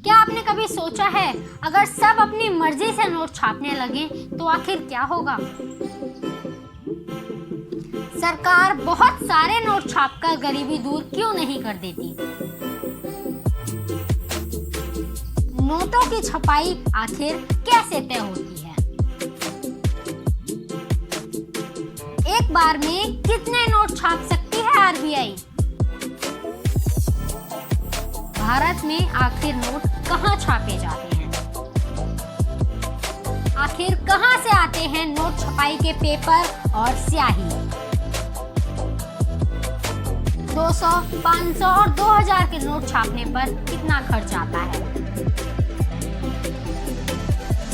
क्या आपने कभी सोचा है अगर सब अपनी मर्जी से नोट छापने लगे तो आखिर क्या होगा? सरकार बहुत सारे नोट छापकर गरीबी दूर क्यों नहीं कर देती? नोटों की छपाई आखिर कैसे तय होती है? एक बार में कितने नोट छाप सकती है आरबीआई? भारत में आखिर नोट कहाँ छापे जाते हैं? आखिर कहाँ से आते हैं नोट छपाई के पेपर और स्याही? 200, 500 और 2000 के नोट छापने पर कितना खर्च आता है?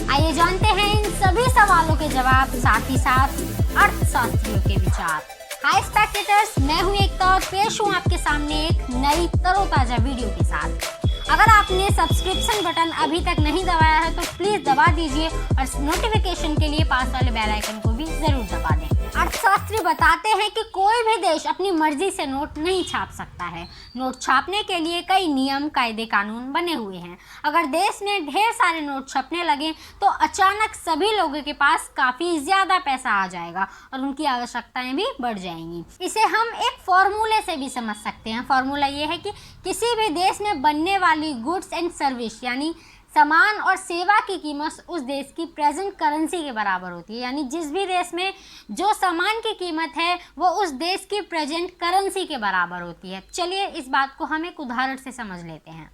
आइए जानते हैं इन सभी सवालों के जवाब, साथ ही साथ अर्थशास्त्रियों के विचार। हाय स्पेक्टेटर्स, मैं हूं एकता और पेश हूं आपके सामने एक नई तरोताजा वीडियो के साथ। अगर आपने सब्सक्रिप्शन बटन अभी तक नहीं दबाया है तो प्लीज दबा दीजिए और नोटिफिकेशन के लिए पास वाले बेल आइकन को भी जरूर दबा दें। अर्थशास्त्री बताते हैं कि कोई भी देश अपनी मर्जी से नोट नहीं छाप सकता है। नोट छापने के लिए कई नियम, कायदे, कानून बने हुए हैं। अगर देश में ढेर सारे नोट छपने लगे तो अचानक सभी लोगों के पास काफी ज्यादा पैसा आ जाएगा और उनकी आवश्यकताएं भी बढ़ जाएंगी। इसे हम एक फॉर्मूले से भी समझ सकते हैं। फॉर्मूला ये है कि किसी भी देश में बनने वाली गुड्स एंड सर्विस यानी सामान और सेवा की कीमत उस देश की प्रेजेंट करेंसी के बराबर होती है। यानी जिस भी देश में जो सामान की कीमत है वो उस देश की प्रेजेंट करेंसी के बराबर होती है। चलिए इस बात को हम एक उदाहरण से समझ लेते हैं।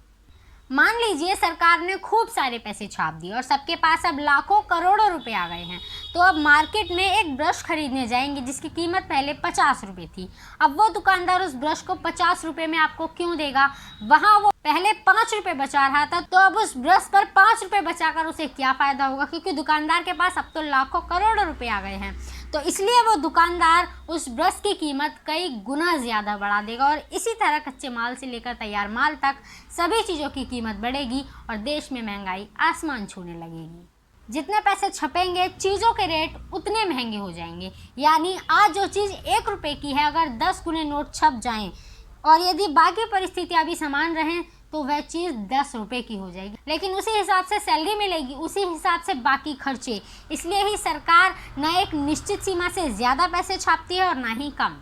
मान लीजिए सरकार ने खूब सारे पैसे छाप दिए और सबके पास अब लाखों करोड़ों रुपए आ गए हैं। तो अब मार्केट में एक ब्रश खरीदने जाएंगे जिसकी कीमत पहले 50 रुपए थी। अब वो दुकानदार उस ब्रश को 50 रुपए में आपको क्यों देगा? वहाँ वो पहले 5 रुपए बचा रहा था, तो अब उस ब्रश पर 5 रुपए बचाकर उसे क्या फायदा होगा? क्योंकि दुकानदार के पास अब तो लाखों करोड़ों रुपए आ गए हैं। तो इसलिए वो दुकानदार उस ब्रश की कीमत कई गुना ज़्यादा बढ़ा देगा और इसी तरह कच्चे माल से लेकर तैयार माल तक सभी चीज़ों की कीमत बढ़ेगी और देश में महंगाई आसमान छूने लगेगी। जितने पैसे छपेंगे चीज़ों के रेट उतने महंगे हो जाएंगे। यानी आज जो चीज़ 1 रुपये की है अगर 10 गुने नोट छप जाएं और यदि बाकी परिस्थितियाँ भी समान रहें तो वह चीज़ 10 रुपये की हो जाएगी। लेकिन उसी हिसाब से सैलरी मिलेगी, उसी हिसाब से बाकी खर्चे। इसलिए ही सरकार न एक निश्चित सीमा से ज़्यादा पैसे छापती है और ना ही कम।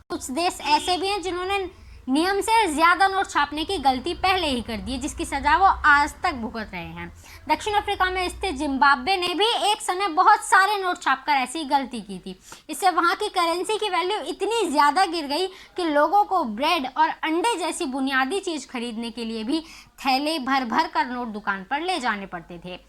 कुछ देश ऐसे भी हैं जिन्होंने नियम से ज़्यादा नोट छापने की गलती पहले ही कर दी है, जिसकी सज़ा वो आज तक भुगत रहे हैं। दक्षिण अफ्रीका में स्थित जिम्बाब्वे ने भी एक समय बहुत सारे नोट छापकर ऐसी गलती की थी। इससे वहाँ की करेंसी की वैल्यू इतनी ज़्यादा गिर गई कि लोगों को ब्रेड और अंडे जैसी बुनियादी चीज़ खरीदने के लिए भी थैले भर भर कर नोट दुकान पर ले जाने पड़ते थे।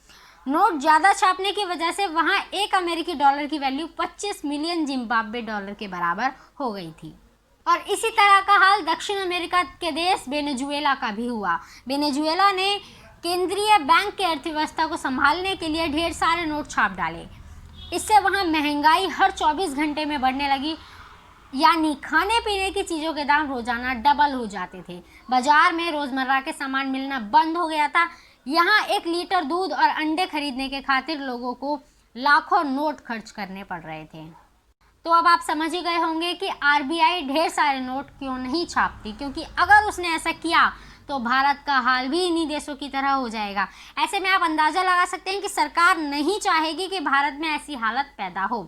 नोट ज़्यादा छापने की वजह से वहाँ एक अमेरिकी डॉलर की वैल्यू 25 मिलियन जिम्बाब्वे डॉलर के बराबर हो गई थी। और इसी तरह का हाल दक्षिण अमेरिका के देश वेनेजुएला का भी हुआ। वेनेजुएला ने केंद्रीय बैंक की अर्थव्यवस्था को संभालने के लिए ढेर सारे नोट छाप डाले। इससे वहाँ महंगाई हर 24 घंटे में बढ़ने लगी। यानी खाने पीने की चीज़ों के दाम रोज़ाना डबल हो जाते थे। बाजार में रोज़मर्रा के सामान मिलना बंद हो गया था। यहाँ 1 लीटर दूध और अंडे खरीदने के खातिर लोगों को लाखों नोट खर्च करने पड़ रहे थे। तो अब आप समझ ही गए होंगे कि आरबीआई ढेर सारे नोट क्यों नहीं छापती, क्योंकि अगर उसने ऐसा किया तो भारत का हाल भी इन्हीं देशों की तरह हो जाएगा। ऐसे में आप अंदाज़ा लगा सकते हैं कि सरकार नहीं चाहेगी कि भारत में ऐसी हालत पैदा हो।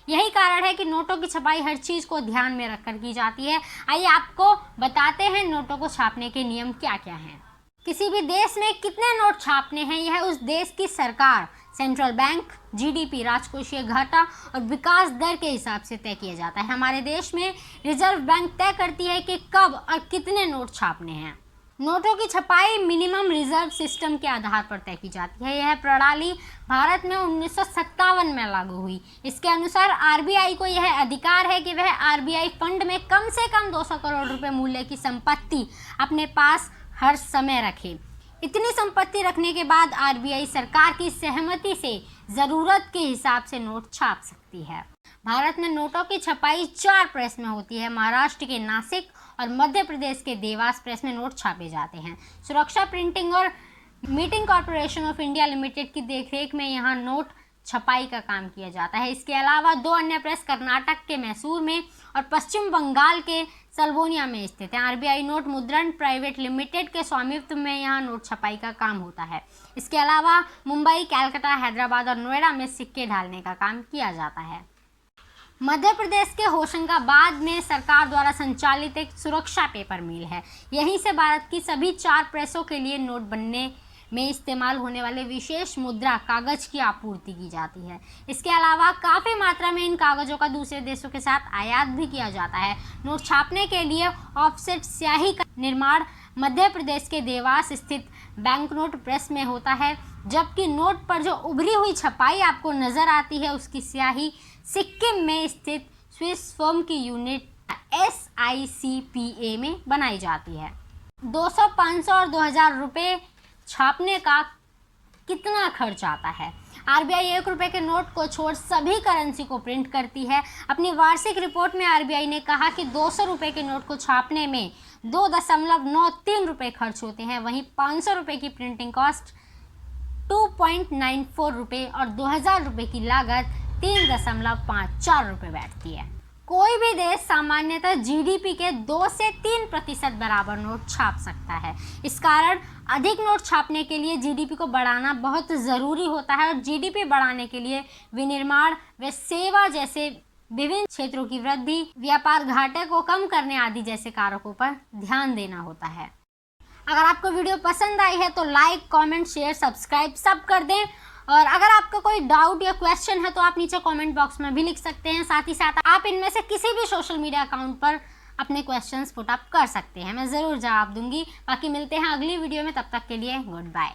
यही कारण है कि नोटों की छपाई हर चीज़ को ध्यान में रखकर की जाती है। आइए आपको बताते हैं नोटों को छापने के नियम क्या क्या हैं। किसी भी देश में कितने नोट छापने हैं यह उस देश की सरकार, सेंट्रल बैंक, जीडीपी, राजकोषीय घाटा और विकास दर के हिसाब से तय किया जाता है। हमारे देश में रिजर्व बैंक तय करती है कि कब और कितने नोट छापने हैं। नोटों की छपाई मिनिमम रिजर्व सिस्टम के आधार पर तय की जाती है। यह प्रणाली भारत में 1957 में लागू हुई। इसके अनुसार आरबीआई को यह अधिकार है कि वह आरबीआई फंड में कम से कम 200 करोड़ रुपए मूल्य की संपत्ति अपने पास हर समय रखे। इतनी संपत्ति रखने के बाद आरबीआई सरकार की सहमति से ज़रूरत के हिसाब से नोट छाप सकती है। भारत में नोटों की छपाई 4 प्रेस में होती है। महाराष्ट्र के नासिक और मध्य प्रदेश के देवास प्रेस में नोट छापे जाते हैं। सुरक्षा प्रिंटिंग और meeting corporation of India limited की देखरेख में यहाँ नोट छपाई का काम किया जाता है। इसके अलावा 2 अन्य प्रेस कर्नाटक के मैसूर में और पश्चिम बंगाल के सल्बोनिया में स्थित है। आरबीआई नोट मुद्रण प्राइवेट लिमिटेड के स्वामित्व में यहाँ नोट छपाई का काम होता है। इसके अलावा मुंबई, कैलकाटा, हैदराबाद और नोएडा में सिक्के ढालने का काम किया जाता है। मध्य प्रदेश के होशंगाबाद में सरकार द्वारा संचालित एक सुरक्षा पेपर मिल है। यहीं से भारत की सभी 4 प्रेसों के लिए नोट बनने में इस्तेमाल होने वाले विशेष मुद्रा कागज की आपूर्ति की जाती है। इसके अलावा काफ़ी मात्रा में इन कागजों का दूसरे देशों के साथ आयात भी किया जाता है। नोट छापने के लिए ऑफसेट स्याही का निर्माण मध्य प्रदेश के देवास स्थित बैंकनोट प्रेस में होता है, जबकि नोट पर जो उभरी हुई छपाई आपको नज़र आती है उसकी स्याही सिक्किम में स्थित स्विस फर्म की यूनिट SICPA में बनाई जाती है। 200, 500 और 2000 रुपये छापने का कितना खर्च आता है? आरबीआई 1 रुपये के नोट को छोड़ सभी करेंसी को प्रिंट करती है। अपनी वार्षिक रिपोर्ट में आरबीआई ने कहा कि 200 रुपये के नोट को छापने में 2.93 रुपये खर्च होते हैं। वहीं 500 रुपये की प्रिंटिंग कॉस्ट 2.94 रुपये और 2000 रुपये की लागत 3.54 रुपये बैठती है। कोई भी देश सामान्यतः जीडीपी के 2 से 3% बराबर नोट छाप सकता है। इस कारण अधिक नोट छापने के लिए जीडीपी को बढ़ाना बहुत ज़रूरी होता है और जीडीपी बढ़ाने के लिए विनिर्माण व सेवा जैसे विभिन्न क्षेत्रों की वृद्धि, व्यापार घाटे को कम करने आदि जैसे कारकों पर ध्यान देना होता है। अगर आपको वीडियो पसंद आई है तो लाइक, कमेंट, शेयर, सब्सक्राइब सब कर दें। और अगर आपका कोई डाउट या क्वेश्चन है तो आप नीचे कमेंट बॉक्स में भी लिख सकते हैं। साथ ही साथ आप इनमें से किसी भी सोशल मीडिया अकाउंट पर अपने क्वेश्चंस पुट अप कर सकते हैं, मैं ज़रूर जवाब दूंगी। बाकी मिलते हैं अगली वीडियो में, तब तक के लिए गुड बाय।